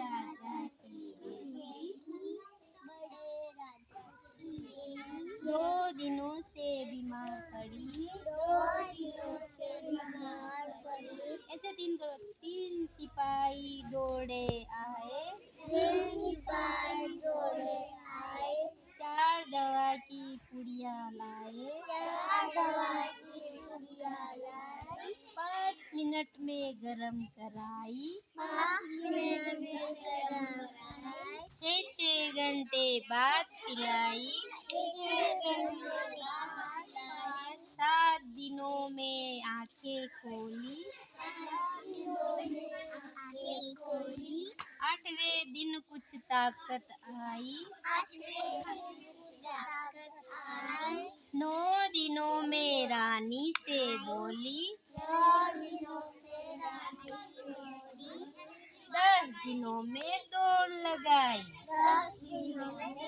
राजा की बेटी, बड़े राजा की बेटी 2 दिनों से बीमार पड़ी, 2 दिनों से बीमार पड़ी। ऐसे 3 करो। 3 सिपाही दौड़े आए, 3 सिपाही दौड़े आए। 4 दवा की पुड़िया लाए, 4 दवा की पुड़िया लाए। 5 मिनट में गरम कराई, 5 मिनट में गरम कराई। 6 घंटे बाद पिलाई, 6 घंटे बाद पिलाई। 7 दिनों में आंखें खोली, 7 दिनों में आंखें खोली। 8वें दिन कुछ ताकत आई, 8वें दिन कुछ ताकत आई। 9 दिनों में रानी से बोली, 9 दिनों में रानी से बोली। 10 दिनों में दौड़ लगाई, 10 दिनों में